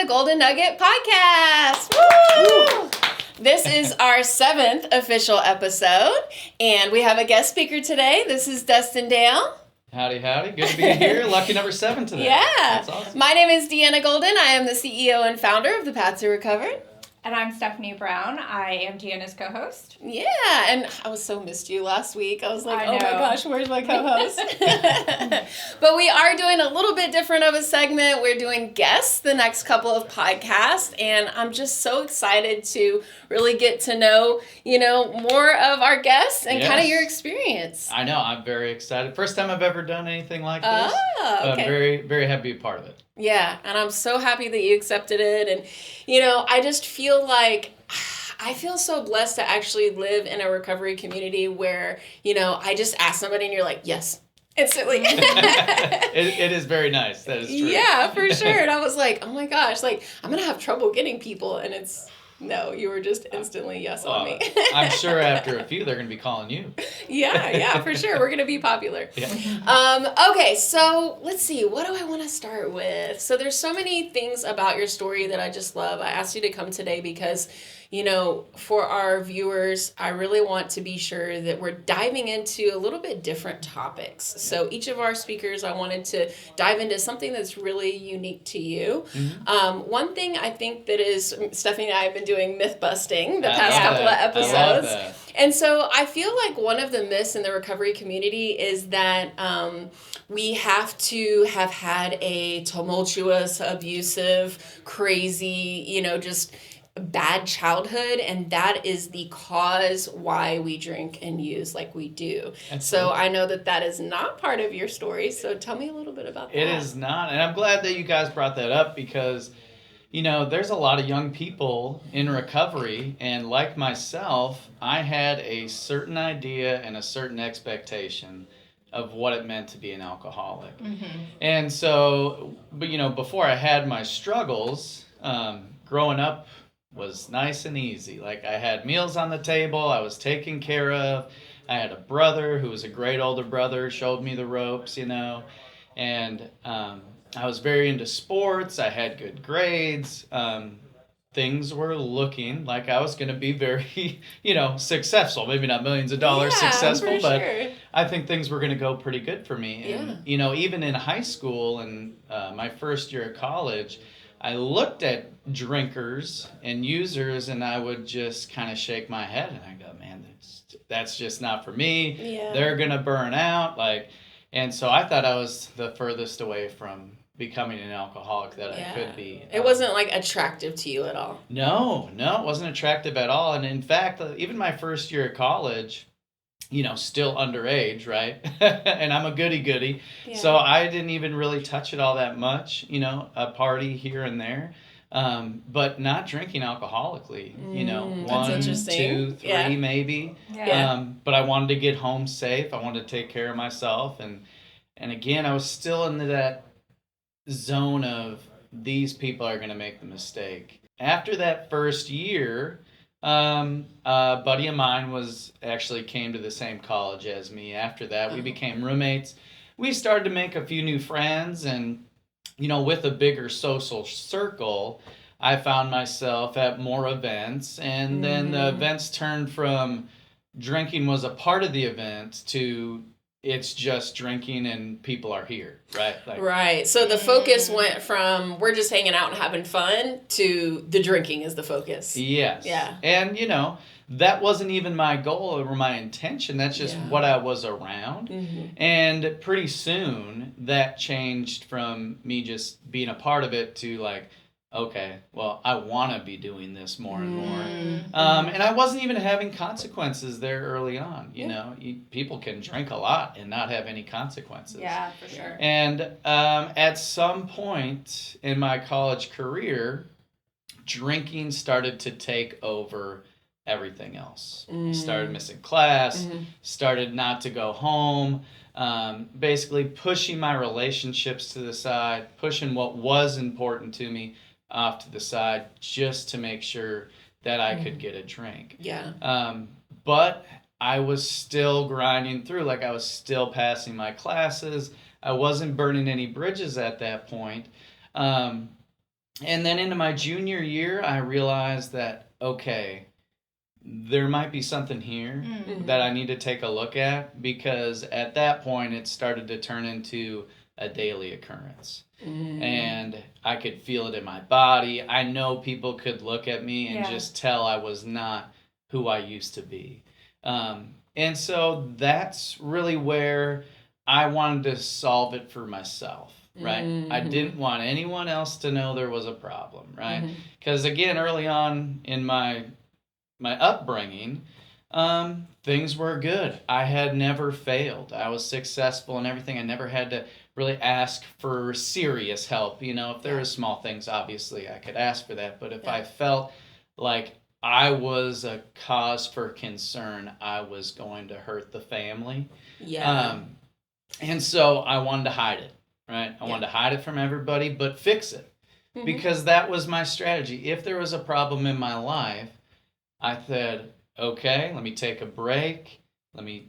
Golden Nugget Podcast. Woo! This is our 7th official episode, and we have a guest speaker today. This is Dustin Dale. Howdy, howdy. Good to be here. Lucky number 7 today. Yeah. That's awesome. My name is Deanna Golden. I am the CEO and founder of the Path to Recovery. And I'm Stephanie Brown. I am Deanna's co-host. Yeah, and I was so missed you last week. I was like, I oh my know. gosh, where's my co-host? But we are doing a little bit different of a segment. We're doing guests the next couple of podcasts, and I'm just so excited to really get to know, more of our guests and kind of your experience. I know. I'm very excited. First time I've ever done anything like this. Oh, okay. I'm very, very happy to be a part of it. Yeah, and I'm so happy that you accepted it. And, I just feel like I feel so blessed to actually live in a recovery community where, I just ask somebody and you're like, yes, instantly. It is very nice. That is true. Yeah, for sure. And I was like, oh my gosh, I'm going to have trouble getting people. And no, you were just instantly yes on me. I'm sure after a few, they're going to be calling you. Yeah, for sure. We're going to be popular. Yeah. Okay, so let's see. What do I want to start with? So there's so many things about your story that I just love. I asked you to come today because, for our viewers, I really want to be sure that we're diving into a little bit different topics. So each of our speakers, I wanted to dive into something that's really unique to you. Mm-hmm. One thing I think that is, Stephanie and I have been doing myth busting the past couple of episodes. I love that. And so I feel like one of the myths in the recovery community is that we have to have had a tumultuous, abusive, crazy, just bad childhood, and that is the cause why we drink and use like we do. Absolutely. So I know that is not part of your story, so tell me a little bit about that. It is not, and I'm glad that you guys brought that up because, there's a lot of young people in recovery, and like myself, I had a certain idea and a certain expectation of what it meant to be an alcoholic. Mm-hmm. And so, but before I had my struggles, growing up was nice and easy. Like I had meals on the table, I was taken care of. I had a brother who was a great older brother, showed me the ropes, and I was very into sports. I had good grades. Things were looking like I was going to be very, successful. Maybe not millions of dollars successful, but sure. I think things were going to go pretty good for me. And, even in high school and my first year of college, I looked at drinkers and users and I would just kind of shake my head and I go, man, that's just not for me. Yeah. They're going to burn out. And so I thought I was the furthest away from becoming an alcoholic that I could be. It wasn't attractive to you at all. No, it wasn't attractive at all. And in fact, even my first year of college, still underage, right? And I'm a goody. Yeah. So I didn't even really touch it all that much, a party here and there. But not drinking alcoholically, 1, 2, 3 maybe. Yeah. But I wanted to get home safe. I wanted to take care of myself. And again, I was still into that zone of these people are going to make the mistake. After that first year, a buddy of mine came to the same college as me. After that, we became roommates. We started to make a few new friends, and with a bigger social circle, I found myself at more events, and then the events turned from drinking was a part of the event to it's just drinking and people are here, right? Right. So the focus went from we're just hanging out and having fun to the drinking is the focus. Yes. Yeah. And, that wasn't even my goal or my intention. That's just what I was around. Mm-hmm. And pretty soon that changed from me just being a part of it to okay, well, I want to be doing this more and more. And I wasn't even having consequences there early on. People can drink a lot and not have any consequences. Yeah, for sure. And at some point in my college career, drinking started to take over everything else. I started missing class, started not to go home, basically pushing my relationships to the side, pushing what was important to me off to the side just to make sure that I could get a drink. Yeah. But I was still grinding through, I was still passing my classes. I wasn't burning any bridges at that point. And then into my junior year, I realized that, okay, there might be something here that I need to take a look at, because at that point it started to turn into a daily occurrence. And I could feel it in my body. I know people could look at me and just tell I was not who I used to be. And so that's really where I wanted to solve it for myself, right? I didn't want anyone else to know there was a problem, right? Because again, early on in my upbringing, things were good. I had never failed. I was successful in everything. I never had to really ask for serious help. If there were small things, obviously I could ask for that. But if I felt like I was a cause for concern, I was going to hurt the family. Yeah. And so I wanted to hide it, right? I wanted to hide it from everybody, but fix it. Because that was my strategy. If there was a problem in my life, I said, okay, let me take a break. Let me,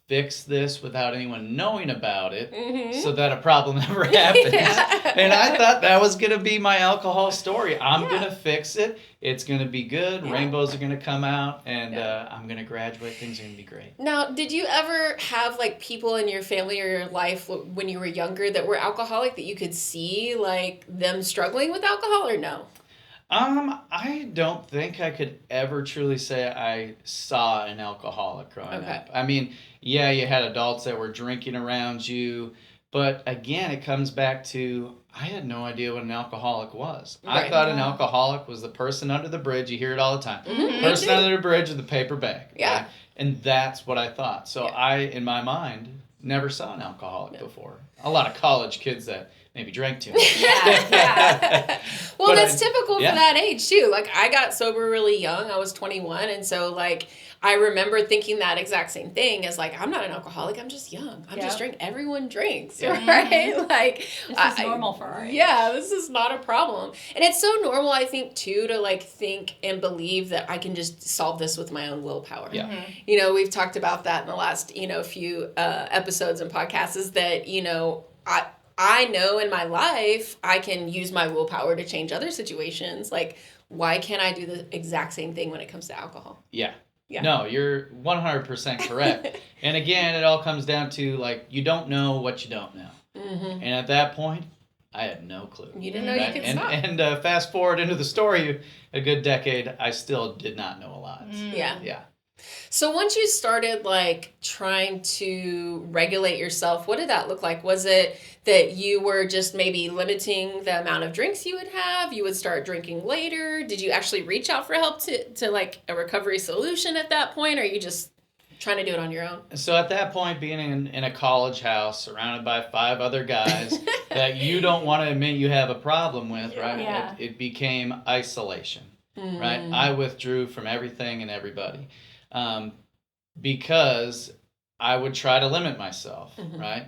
fix this without anyone knowing about it so that a problem never happens. And I thought that was going to be my alcohol story. I'm going to fix it. It's going to be good. Rainbows are going to come out, and I'm going to graduate. Things are going to be great. Now, did you ever have like people in your family or your life when you were younger that were alcoholic that you could see like them struggling with alcohol, or no? I don't think I could ever truly say I saw an alcoholic growing up. I mean, yeah, you had adults that were drinking around you, but again, it comes back to I had no idea what an alcoholic was. I thought an alcoholic was the person under the bridge. You hear it all the time. Person under the bridge with the paper bag. Yeah. Right? And that's what I thought. So I, in my mind, never saw an alcoholic before. A lot of college kids that maybe drank too much. Well, but that's typical for that age too. Like I got sober really young. I was 21, and so like I remember thinking that exact same thing as like I'm not an alcoholic. I'm just young. I'm just drinking. Everyone drinks, right? Like this is normal for our age. Yeah, this is not a problem, and it's so normal. I think too to like think and believe that I can just solve this with my own willpower. Yeah. We've talked about that in the last few episodes and podcasts. Is that I know in my life I can use my willpower to change other situations. Like, why can't I do the exact same thing when it comes to alcohol? Yeah. No, you're 100% correct. And again, it all comes down to, like, you don't know what you don't know. And at that point, I had no clue. You didn't know you could stop. And fast forward into the story, a good decade, I still did not know a lot. Yeah. So once you started like trying to regulate yourself, what did that look like? Was it that you were just maybe limiting the amount of drinks you would have? You would start drinking later? Did you actually reach out for help to like a recovery solution at that point? Or are you just trying to do it on your own? So at that point, being in a college house surrounded by 5 other guys that you don't want to admit you have a problem with, right? Yeah. It became isolation, right? I withdrew from everything and everybody. Because I would try to limit myself, right?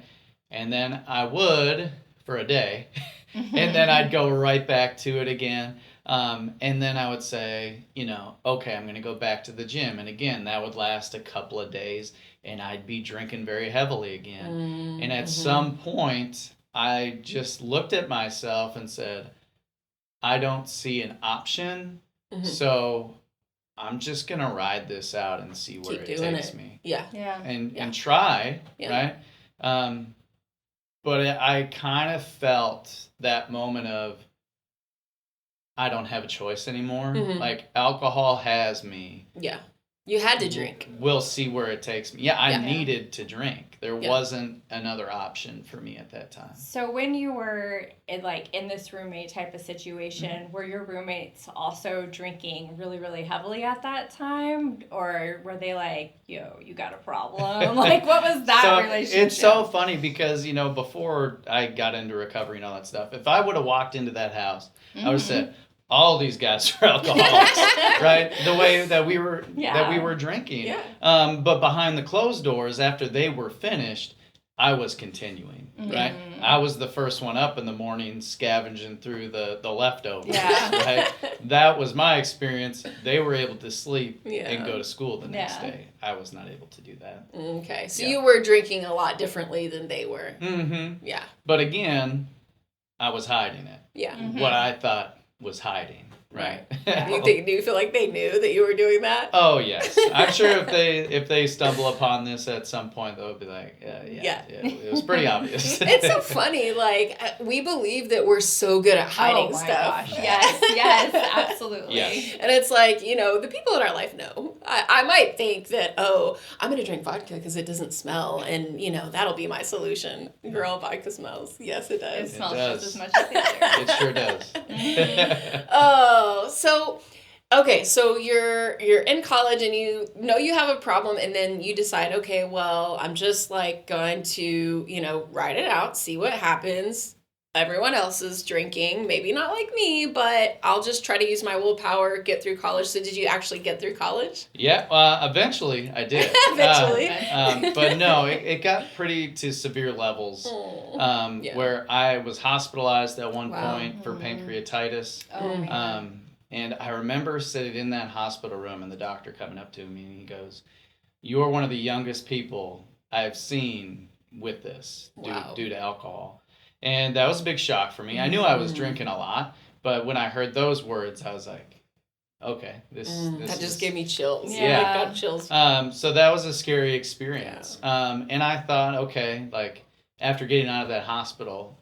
And then I would for a day, and then I'd go right back to it again. And then I would say, okay, I'm going to go back to the gym. And again, that would last a couple of days, and I'd be drinking very heavily again. And at some point, I just looked at myself and said, I don't see an option, so I'm just going to ride this out and see where it takes me. Yeah. And try, right? But I kind of felt that moment of, I don't have a choice anymore. Like, alcohol has me. Yeah. You had to drink. We'll see where it takes me. Yeah, I needed to drink. There wasn't another option for me at that time. So when you were in this roommate type of situation, were your roommates also drinking really, really heavily at that time? Or were they like, yo, you got a problem? Like, what was that relationship? It's so funny because, before I got into recovery and all that stuff, if I would have walked into that house, I would have said, all these guys are alcoholics, right? The way that we were drinking. Yeah. But behind the closed doors, after they were finished, I was continuing, right? I was the first one up in the morning scavenging through the leftovers, right? That was my experience. They were able to sleep and go to school the next day. I was not able to do that. Okay. So you were drinking a lot differently than they were. Mm-hmm. Yeah. But again, I was hiding it. Yeah. What I thought was hiding. Right. Do you feel like they knew that you were doing that? Oh yes, I'm sure if they stumble upon this at some point, they'll be like, yeah, it was pretty obvious. It's so funny. Like we believe that we're so good at hiding stuff. Gosh. Yes, absolutely. Yes. And it's like, the people in our life know. I might think that, I'm going to drink vodka because it doesn't smell, and that'll be my solution. Girl, vodka smells. Yes, it does. It smells does. just as much as it It sure does. Oh, so okay, so you're in college and you know you have a problem, and then you decide, okay, well, I'm just like going to, ride it out, see what happens. Everyone else is drinking, maybe not like me, but I'll just try to use my willpower, get through college. So did you actually get through college? Yeah, eventually I did. Eventually. But no, it got pretty to severe levels where I was hospitalized at one point for pancreatitis. Oh, man. And I remember sitting in that hospital room and the doctor coming up to me and he goes, "You're one of the youngest people I've seen with this due to alcohol." And that was a big shock for me. I knew I was drinking a lot, but when I heard those words, I was like, okay, this that just gave me chills. Yeah. I got chills. So that was a scary experience. And I thought, okay, like after getting out of that hospital,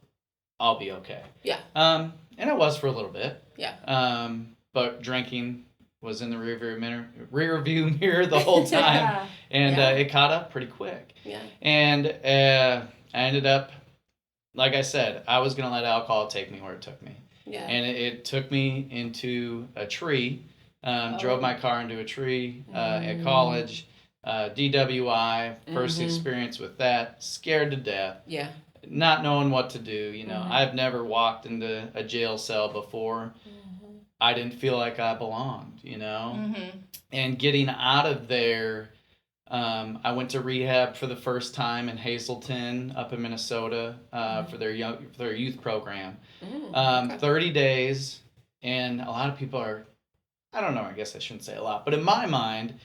I'll be okay. Yeah. And it was for a little bit. Yeah. But drinking was in the rear view mirror the whole time. And it caught up pretty quick. Yeah. And I ended up, like I said, I was going to let alcohol take me where it took me. Yeah. And it took me into a tree, drove my car into a tree at college, DWI, first experience with that, scared to death. Yeah. Not knowing what to do. I've never walked into a jail cell before. I didn't feel like I belonged, And getting out of there, I went to rehab for the first time in Hazleton up in Minnesota for their youth program. 30 days, and a lot of people I don't know, I guess I shouldn't say a lot, but in my mind,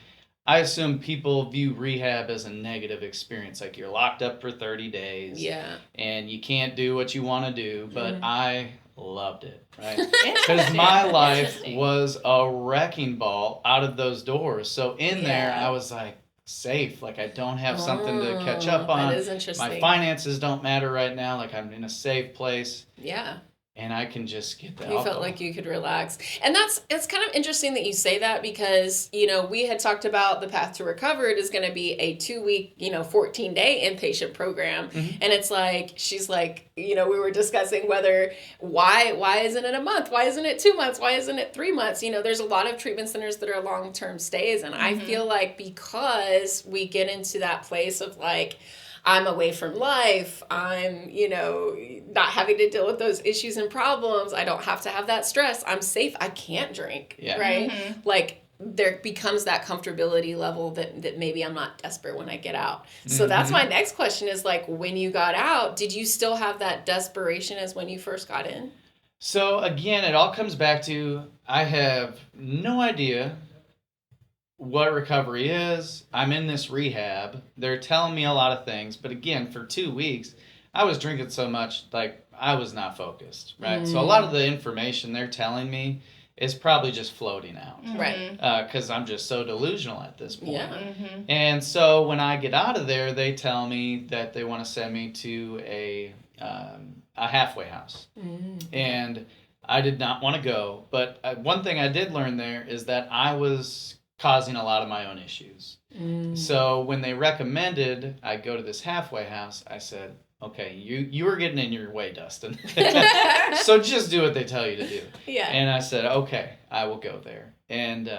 I assume people view rehab as a negative experience, like you're locked up for 30 days and you can't do what you want to do, but I loved it, right? Because my life was a wrecking ball out of those doors. So in there, I was like, safe, like I don't have something to catch up on. That is interesting. My finances don't matter right now, like I'm in a safe place. Yeah. And I can just get the You alcohol. felt like you could relax. And it's kind of interesting that you say that because, we had talked about the path to recovered is going to be a 2-week, 14-day inpatient program. And it's like, she's like, we were discussing why isn't it a month? Why isn't it 2 months? Why isn't it 3 months? There's a lot of treatment centers that are long-term stays. And I feel like because we get into that place of like, I'm away from life. I'm, not having to deal with those issues and problems. I don't have to have that stress. I'm safe. I can't drink, right? Like there becomes that comfortability level that maybe I'm not desperate when I get out. So that's my next question is like, when you got out, did you still have that desperation as when you first got in? So again, it all comes back to I have no idea what recovery is. I'm in this rehab. They're telling me a lot of things, but again, for 2 weeks, I was drinking so much, like I was not focused, right? So a lot of the information they're telling me is probably just floating out, right? Because I'm just so delusional at this point. Yeah. And so when I get out of there, they tell me that they want to send me to a halfway house, and I did not want to go. But one thing I did learn there is that I was causing a lot of my own issues. So when they recommended I go to this halfway house, I said, okay, you were getting in your way, Dustin. So just do what they tell you to do. Yeah. And I said, okay, I will go there. And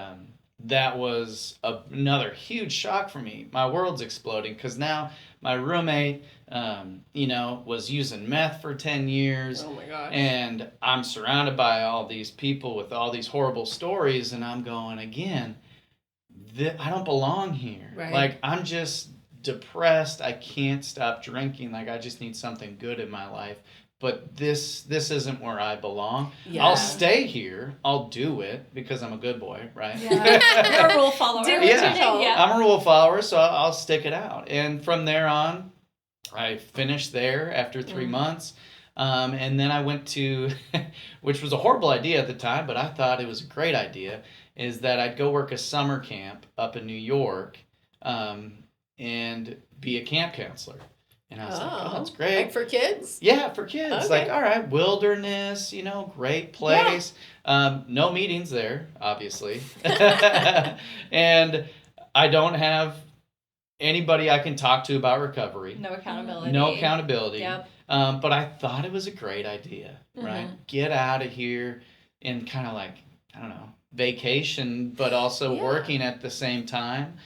that was another huge shock for me. My world's exploding because now my roommate, was using meth for 10 years. Oh my gosh. And I'm surrounded by all these people with all these horrible stories, and I'm going, again, I don't belong here. Right. Like, I'm just depressed. I can't stop drinking. Like, I just need something good in my life. But this isn't where I belong. Yeah. I'll stay here. I'll do it because I'm a good boy, right? Yeah. You're a rule follower. Do what you're told. Yeah. I'm a rule follower, so I'll stick it out. And from there on, I finished there after 3 months. And then I went to, which was a horrible idea at the time, but I thought it was a great idea, is that I'd go work a summer camp up in New York and be a camp counselor. And I was like, oh, that's great. Like for kids? Yeah, for kids. Okay. Like, all right, wilderness, great place. Yeah. No meetings there, obviously. And I don't have anybody I can talk to about recovery. No accountability. No accountability. Yep. But I thought it was a great idea, right? Get out of here and kind of like, I don't know, vacation, but also working at the same time.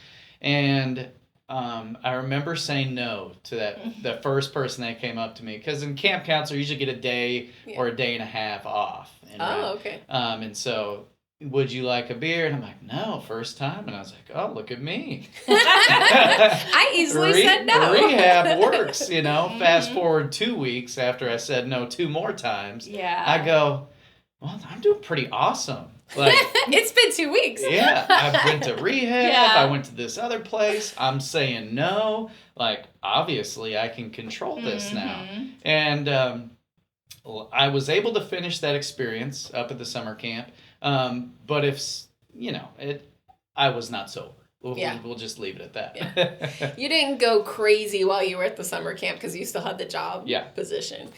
And I remember saying no to the first person that came up to me, because in camp counselor, you usually get a day or a day and a half off. And, okay. And so, would you like a beer? And I'm like, no, first time. And I was like, oh, look at me. I easily said no. Rehab works, Fast forward 2 weeks after I said no 2 more times. Yeah. I go, well, I'm doing pretty awesome. Like, it's been 2 weeks. Yeah, I went to rehab. I went to this other place. I'm saying no. Like, obviously, I can control this now. And I was able to finish that experience up at the summer camp. But I was not sober. We'll just leave it at that. Yeah. You didn't go crazy while you were at the summer camp because you still had the job position.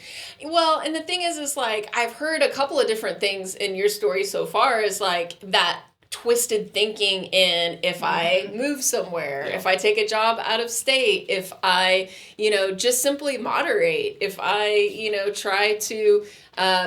Well, and the thing is like, I've heard a couple of different things in your story so far, is like that twisted thinking in, if I move somewhere, if I take a job out of state, if I, just simply moderate, if I, try to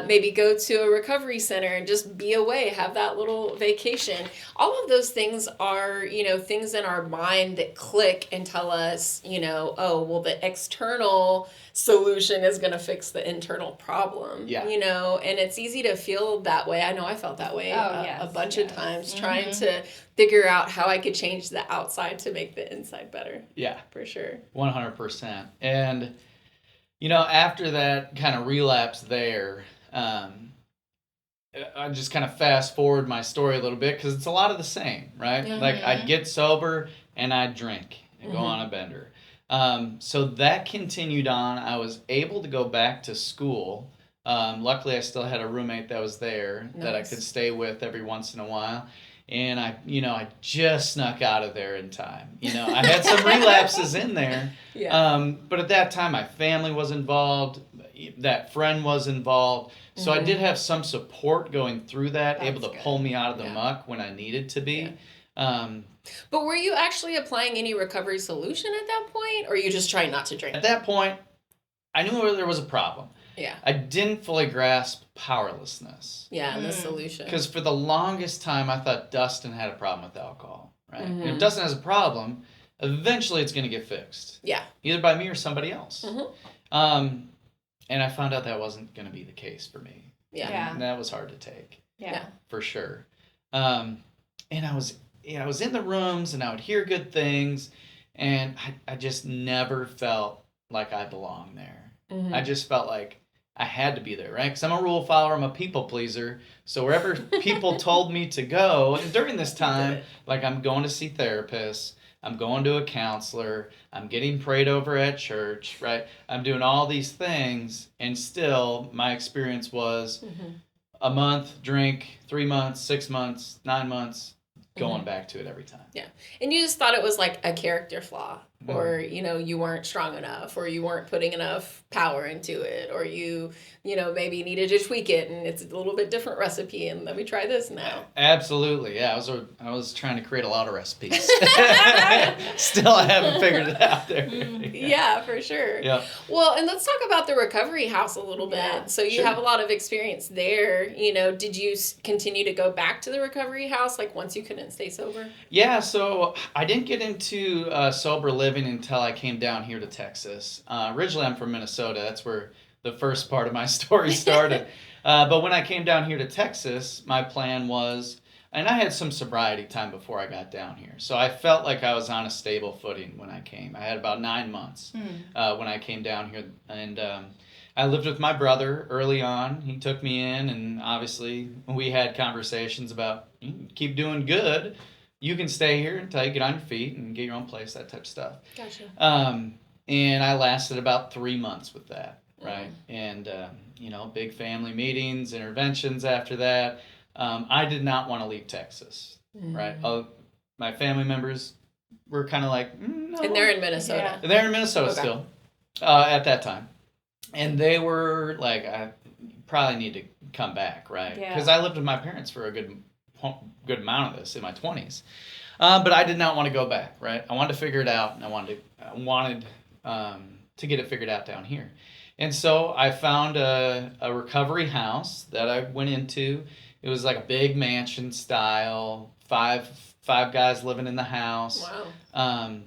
maybe go to a recovery center and just be away, have that little vacation. All of those things are, things in our mind that click and tell us, oh, well, the external solution is going to fix the internal problem. Yeah. And it's easy to feel that way. I know I felt that way a bunch of times, trying to figure out how I could change the outside to make the inside better. Yeah. For sure. 100%. And after that kind of relapse there, I just kind of fast forward my story a little bit, because it's a lot of the same, right? Like, I'd get sober and I'd drink and go on a bender. So that continued on. I was able to go back to school. Luckily, I still had a roommate that was there that I could stay with every once in a while. And I just snuck out of there in time. I had some relapses in there. Yeah. But at that time, my family was involved. That friend was involved. So I did have some support going through that, able to pull me out of the muck when I needed to be. Yeah. But were you actually applying any recovery solution at that point? Or are you just trying not to drink? At that point, I knew there was a problem. Yeah. I didn't fully grasp powerlessness. Yeah, and the solution. Because for the longest time, I thought Dustin had a problem with alcohol, right? And if Dustin has a problem, eventually it's going to get fixed. Yeah. Either by me or somebody else. And I found out that wasn't going to be the case for me. Yeah. And that was hard to take. Yeah. For sure. And I was in the rooms, and I would hear good things, and I just never felt like I belonged there. I just felt like I had to be there, right? Because I'm a rule follower, I'm a people pleaser. So wherever people told me to go, and during this time, like, I'm going to see therapists, I'm going to a counselor, I'm getting prayed over at church, right? I'm doing all these things, and still my experience was a month, drink, 3 months, 6 months, 9 months, going back to it every time. Yeah. And you just thought it was like a character flaw, or, you weren't strong enough, or you weren't putting enough power into it, or you maybe needed to tweak it, and it's a little bit different recipe, and let me try this now. Absolutely. Yeah. I was trying to create a lot of recipes. Still, I haven't figured it out there. Yeah, for sure. Yeah. Well, and let's talk about the recovery house a little bit. Yeah. So you have a lot of experience there. Did you continue to go back to the recovery house, like, once you couldn't stay sober? Yeah. So I didn't get into sober living until I came down here to Texas. Originally, I'm from Minnesota. That's where the first part of my story started. But when I came down here to Texas, my plan was, and I had some sobriety time before I got down here. So I felt like I was on a stable footing when I came. I had about 9 months when I came down here. And I lived with my brother early on. He took me in, and obviously we had conversations about, keep doing good. You can stay here until you get on your feet and get your own place, that type of stuff. Gotcha. And I lasted about 3 months with that. right? And, big family meetings, interventions after that. I did not want to leave Texas, right? My family members were kind of like, no. And they're in Minnesota. Yeah. They're in Minnesota still at that time. And they were like, I probably need to come back, right? Because I lived with my parents for a good amount of this in my 20s. But I did not want to go back, right? I wanted to figure it out, and I wanted to get it figured out down here. And so I found a recovery house that I went into. It was like a big mansion style, five guys living in the house. Wow.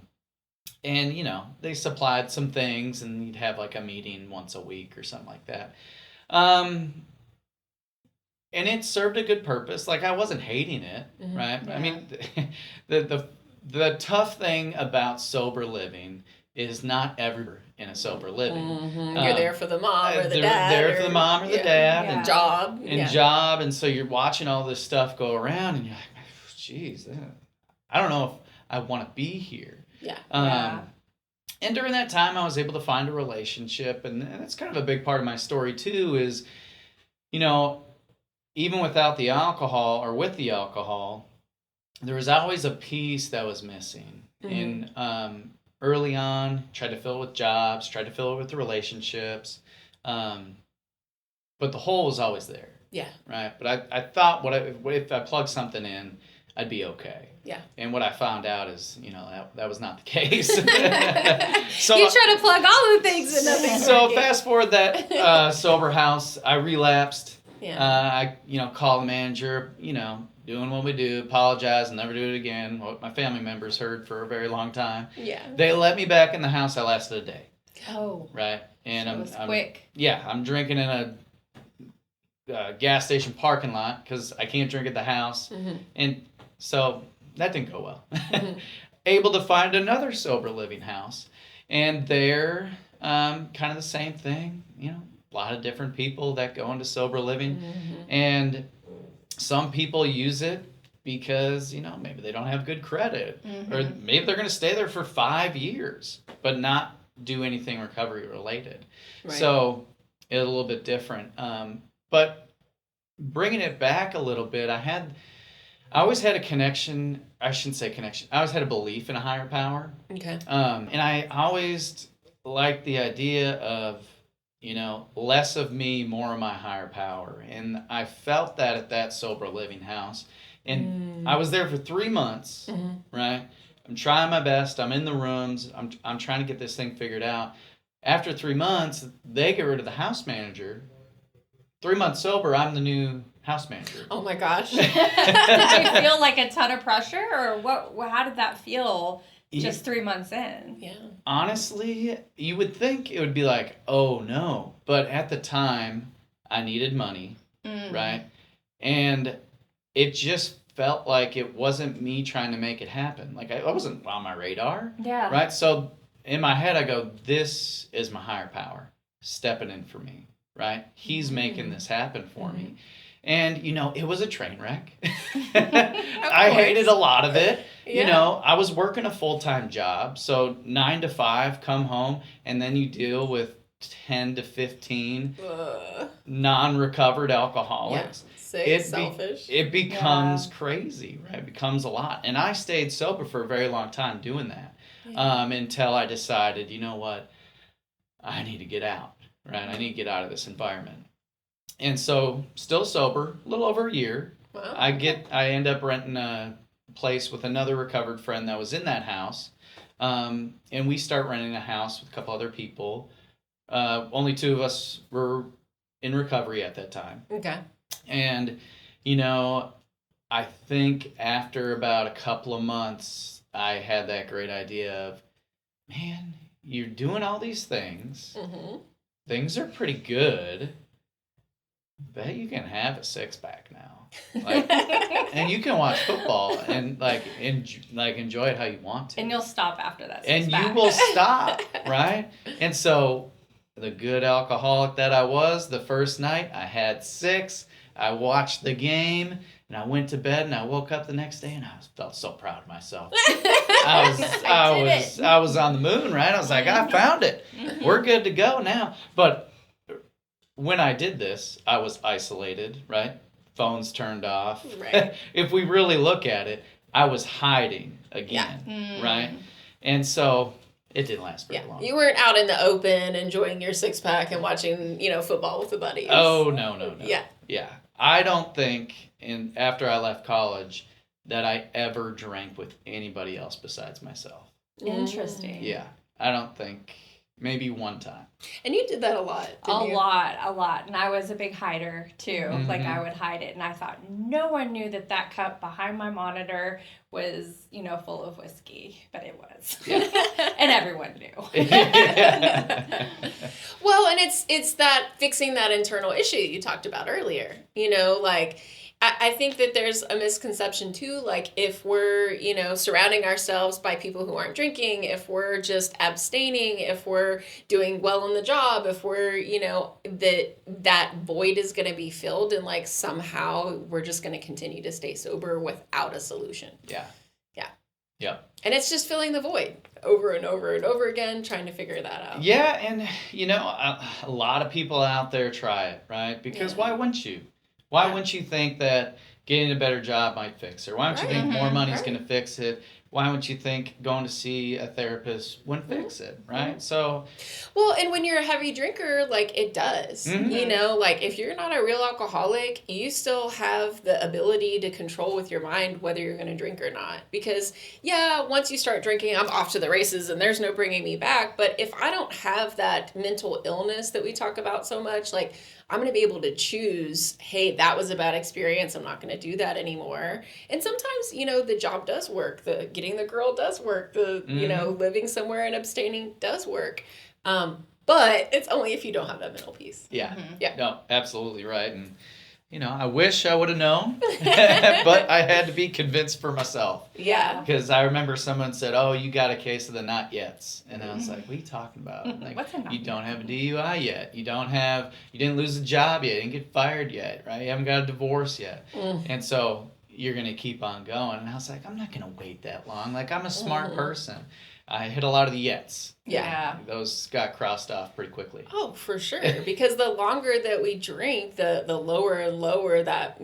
And they supplied some things, and you'd have like a meeting once a week or something like that. And it served a good purpose. Like, I wasn't hating it, right? Yeah. I mean, the tough thing about sober living is not everyone in a sober living. You're there for the mom or the dad. There for the mom or the dad. Yeah. And Job. job. And so you're watching all this stuff go around, and you're like, geez, I don't know if I want to be here. Yeah. And during that time, I was able to find a relationship. And that's kind of a big part of my story, too, is, even without the alcohol or with the alcohol, there was always a piece that was missing. And early on, tried to fill it with jobs, tried to fill it with the relationships. But the hole was always there. Yeah. Right. But I thought if I plugged something in, I'd be okay. Yeah. And what I found out is, that was not the case. So you try to plug all the things and nothing's working. Fast forward that sober house, I relapsed. Yeah. I called the manager, doing what we do, apologize, and never do it again. What my family members heard for a very long time. Yeah. They let me back in the house. I lasted a day. Oh. Right. And So it was quick. Yeah, I'm drinking in a gas station parking lot because I can't drink at the house. And so that didn't go well. Able to find another sober living house. And they're kind of the same thing, a lot of different people that go into sober living. And some people use it because, maybe they don't have good credit. Or maybe they're going to stay there for 5 years, but not do anything recovery related. Right. So it's a little bit different. But bringing it back a little bit, I always had a connection. I shouldn't say connection. I always had a belief in a higher power. Okay. And I always liked the idea of, less of me, more of my higher power. And I felt that at that sober living house. And I was there for 3 months, right? I'm trying my best. I'm in the rooms. I'm trying to get this thing figured out. After 3 months, they get rid of the house manager. 3 months sober, I'm the new house manager. Oh my gosh. Did you feel like a ton of pressure, or what? How did that feel? Just 3 months in. Yeah. Honestly, you would think it would be like, oh no. But at the time, I needed money, right? And it just felt like it wasn't me trying to make it happen. Like I wasn't on my radar. Yeah. Right? So in my head, I go, this is my higher power stepping in for me, right? He's making this happen for me. And, it was a train wreck. I hated a lot of it. Yeah. I was working a full-time job. So 9 to 5, come home, and then you deal with 10 to 15 non-recovered alcoholics. Yeah. Sick, selfish. It becomes crazy, right? It becomes a lot. And I stayed sober for a very long time doing that until I decided, you know what? I need to get out, right? I need to get out of this environment. And so, still sober, a little over a year. Wow. I end up renting a place with another recovered friend that was in that house. And we start renting a house with a couple other people. Only 2 of us were in recovery at that time. Okay. And, I think after about a couple of months, I had that great idea of, man, you're doing all these things. Things are pretty good. Bet you can have a 6-pack now, and you can watch football and enjoy it how you want to. And you'll stop after that. And you will stop, right? And so, the good alcoholic that I was, the first night I had 6. I watched the game, and I went to bed, and I woke up the next day, and I felt so proud of myself. I was on the moon, right? I was like, I found it. We're good to go now. But when I did this, I was isolated, right? Phones turned off. Right. If we really look at it, I was hiding again, right? And so it didn't last very long. You weren't out in the open enjoying your six pack and watching, football with the buddies. Oh, no. Yeah. Yeah. I don't think after I left college that I ever drank with anybody else besides myself. Interesting. Yeah. I don't think, maybe one time. And you did that a lot, didn't you? A lot. And I was a big hider, too. Like, I would hide it. And I thought no one knew that cup behind my monitor was, full of whiskey. But it was. Yeah. And everyone knew. Well, and it's that fixing that internal issue you talked about earlier. I think that there's a misconception too, like if we're, surrounding ourselves by people who aren't drinking, if we're just abstaining, if we're doing well in the job, if we're, that void is going to be filled and like somehow we're just going to continue to stay sober without a solution. Yeah. Yeah. Yeah. And it's just filling the void over and over and over again, trying to figure that out. Yeah. And, a lot of people out there try it, right? Because why wouldn't you? Why wouldn't you think that getting a better job might fix it? Why don't you think more money is going to fix it? Why wouldn't you think going to see a therapist wouldn't fix it, right? So, well, and when you're a heavy drinker, like it does, like if you're not a real alcoholic, you still have the ability to control with your mind whether you're going to drink or not. Because once you start drinking, I'm off to the races and there's no bringing me back. But if I don't have that mental illness that we talk about so much, like I'm going to be able to choose, hey, that was a bad experience. I'm not going to do that anymore. And sometimes, the job does work. The getting the girl does work. The, living somewhere and abstaining does work. But it's only if you don't have that mental peace. Yeah. Yeah. No, absolutely right. And, I wish I would have known, but I had to be convinced for myself. Yeah. Because I remember someone said, oh, you got a case of the not yets. And I was like, what are you talking about? Like, What's a not you yet? don't have a DUI yet. You didn't lose a job yet. You didn't get fired yet, right? You haven't got a divorce yet. And so you're going to keep on going. And I was like, I'm not going to wait that long. Like, I'm a smart person. I hit a lot of the yets. Yeah. Those got crossed off pretty quickly. Oh, for sure. Because the longer that we drink, the lower and lower that,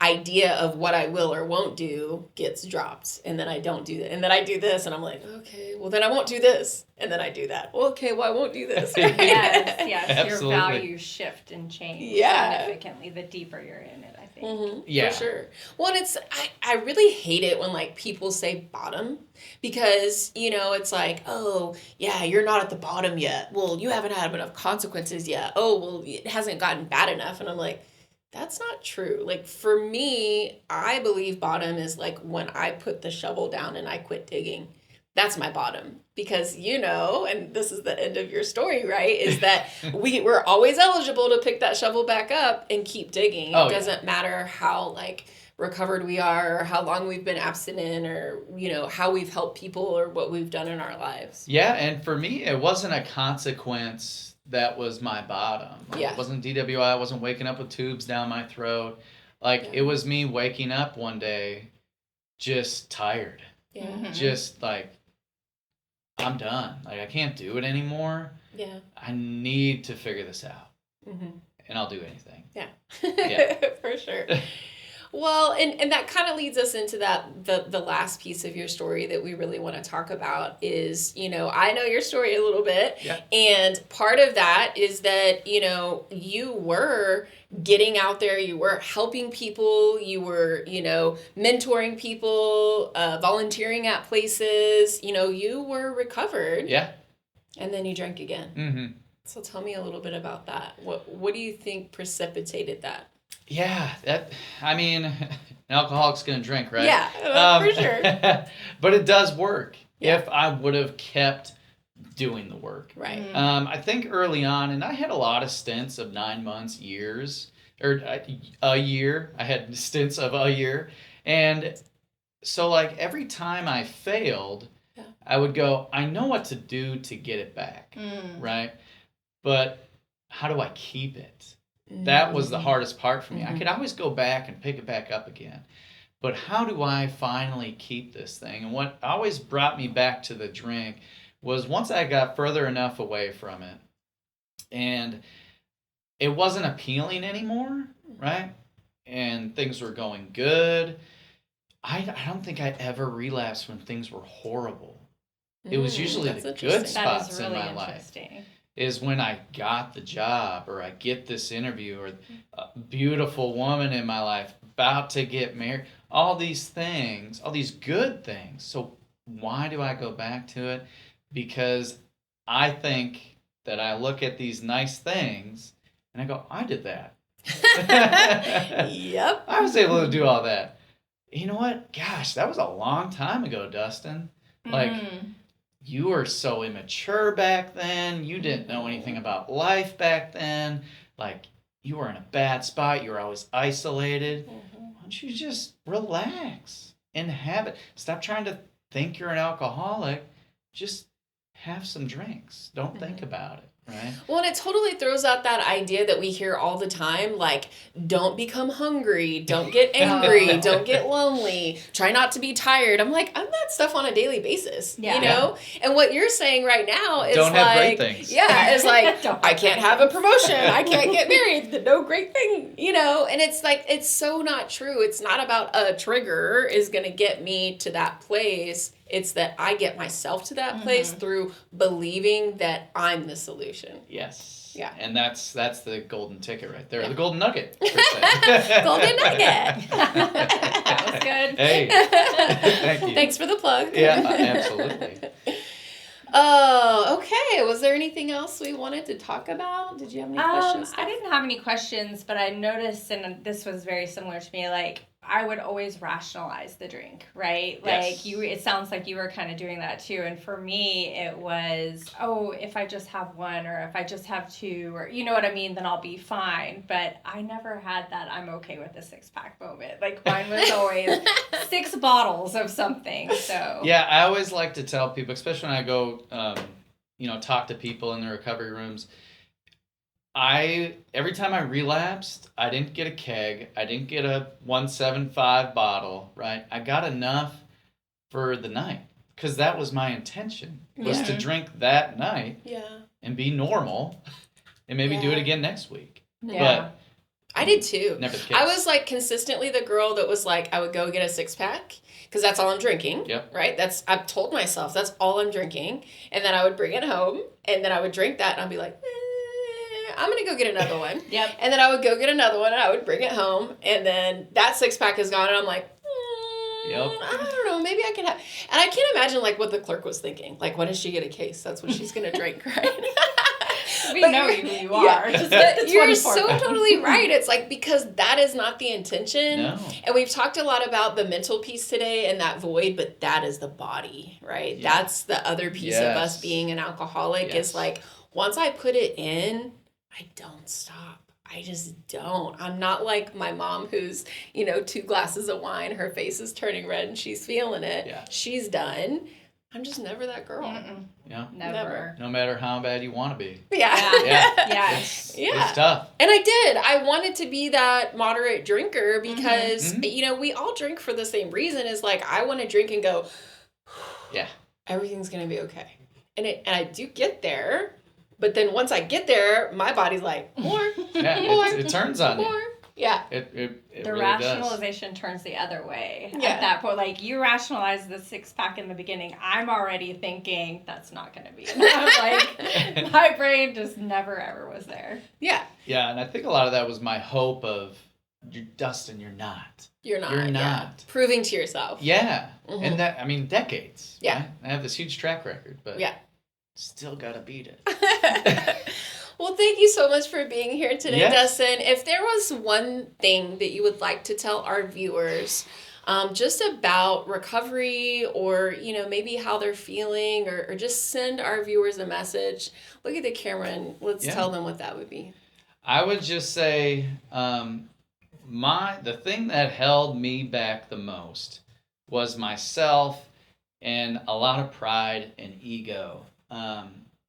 idea of what I will or won't do gets dropped. And then I don't do that. And then I do this and I'm like, okay, well then I won't do this. And then I do that. Well, okay, well I won't do this. Yes. Absolutely. Your values shift and change significantly the deeper you're in it, I think. Yeah. For sure. Well, and I really hate it when like people say bottom because, it's like, oh, yeah, you're not at the bottom yet. Well, you haven't had enough consequences yet. Oh, well, it hasn't gotten bad enough. And I'm like, that's not true. Like for me, I believe bottom is like when I put the shovel down and I quit digging. That's my bottom because, and this is the end of your story, right? Is that we're always eligible to pick that shovel back up and keep digging. It doesn't matter how like recovered we are or how long we've been abstinent or, how we've helped people or what we've done in our lives. Yeah. And for me, it wasn't a consequence that was my bottom. Like, it wasn't DWI. I wasn't waking up with tubes down my throat. Like it was me waking up one day just tired. Yeah. Just like, I'm done. Like, I can't do it anymore. Yeah. I need to figure this out. And I'll do anything. Yeah. Yeah. For sure. Well, and that kind of leads us into the last piece of your story that we really want to talk about is, I know your story a little bit. Yeah. And part of that is that, you were getting out there, you were helping people, you were, mentoring people, volunteering at places, you were recovered. Yeah. And then you drank again. Mm-hmm. So tell me a little bit about that. What do you think precipitated that? Yeah, an alcoholic's going to drink, right? Yeah, for sure. But it does work Yeah. if I would have kept doing the work. Right. I think early on, and I had a lot of stints of 9 months, years, or a year. I had stints of a year. And so like every time I failed, I would go, I know what to do to get it back, right? But how do I keep it? That was the hardest part for me. I could always go back and pick it back up again. But how do I finally keep this thing? And what always brought me back to the drink was once I got further enough away from it and it wasn't appealing anymore, right? And things were going good. I don't think I ever relapsed when things were horrible. It was usually That's the good interesting. That is spots really in my life. interesting. Is when I got the job or I get this interview or a beautiful woman in my life about to get married. All these things, all these good things. So why do I go back to it? Because I think that I look at these nice things and I go, I did that. Yep. I was able to do all that. You know what? Gosh, that was a long time ago, Dustin. Like, you were so immature back then. You didn't know anything about life back then. Like, you were in a bad spot. You were always isolated. Why don't you just relax and have it? Stop trying to think you're an alcoholic. Just have some drinks. Don't think about it, right? Well, and it totally throws out that idea that we hear all the time, like, don't become hungry, don't get angry, don't get lonely, try not to be tired. I'm like, I'm that stuff on a daily basis, you know? And what you're saying right now is Don't like, have great things. Yeah, it's like, Don't I can't have a promotion, I can't get married, no great thing, you know? And it's like, it's so not true. It's not about a trigger is going to get me to that place. It's that I get myself to that place through believing that I'm the solution. Yes. Yeah. And that's the golden ticket right there. The golden nugget, per se. Golden nugget. That was good. Hey. Thank you. Thanks for the plug. Yeah, absolutely. Oh, okay. Was there anything else we wanted to talk about? Did you have any questions? I didn't have any questions, but I noticed, and this was very similar to me, like, I would always rationalize the drink, right? Yes. Like, it sounds like you were kind of doing that too. And for me, it was, oh, if I just have one or if I just have two or, you know what I mean, then I'll be fine. But I never had that I'm okay with a 6-pack moment. Like, mine was always 6 bottles of something. So Yeah, I always like to tell people, especially when I go, talk to people in the recovery rooms, every time I relapsed, I didn't get a keg. I didn't get a 175 bottle, right? I got enough for the night because that was my intention, was to drink that night and be normal and maybe do it again next week. Yeah. I did too. Never the case. I was like consistently the girl that was like, I would go get a 6-pack because that's all I'm drinking. Yep. Right? I've told myself that's all I'm drinking. And then I would bring it home and then I would drink that and I'd be like, I'm going to go get another one. Yep. And then I would go get another one and I would bring it home. And then that 6-pack is gone and I'm like, I don't know, maybe I can have. And I can't imagine like what the clerk was thinking. Like, when does she get a case? That's what she's going to drink, right? we know who you are. But you're so totally right. It's like, because that is not the intention. No. And we've talked a lot about the mental piece today and that void, but that is the body, right? Yeah. That's the other piece of us being an alcoholic is like, once I put it in, I don't stop. I just don't. I'm not like my mom who's, 2 glasses of wine, her face is turning red and she's feeling it. Yeah. She's done. I'm just never that girl. Yeah. Never. No matter how bad you want to be. Yeah. Yeah. It's tough. And I did. I wanted to be that moderate drinker because, we all drink for the same reason. Is like, I want to drink and go, everything's going to be okay. And I do get there. But then once I get there, my body's like, more. Yeah, more, it turns on more. you. Yeah. It the really rationalization turns the other way Yeah. at that point. Like, you rationalize the 6-pack in the beginning. I'm already thinking that's not going to be enough. Like, my brain just never ever was there. Yeah. Yeah, and I think a lot of that was my hope of, Dustin, you're not. You're not. You're yeah. not. Proving to yourself. Yeah. Mhm. And that, decades. Yeah. Right? I have this huge track record, but still got to beat it. Well, thank you so much for being here today, Yes. Dustin. If there was one thing that you would like to tell our viewers just about recovery or, maybe how they're feeling or just send our viewers a message, look at the camera and let's tell them what that would be. I would just say the thing that held me back the most was myself and a lot of pride and ego.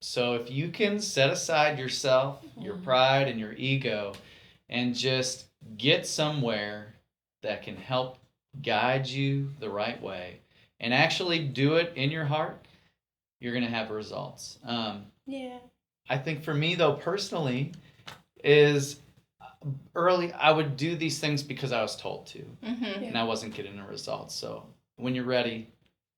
So if you can set aside yourself, your pride and your ego, and just get somewhere that can help guide you the right way, and actually do it in your heart, you're going to have results. I think for me, though, personally, is early, I would do these things because I was told to, Mm-hmm. and I wasn't getting the results. So when you're ready,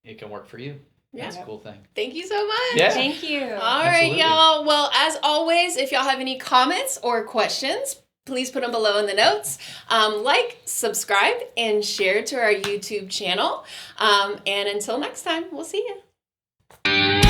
it can work for you. Yeah. That's a cool thing. Thank you so much. Yeah. Thank you. All right, Absolutely. y'all. Well, as always, if y'all have any comments or questions, please put them below in the notes. Like, subscribe, and share to our YouTube channel. And until next time, we'll see you.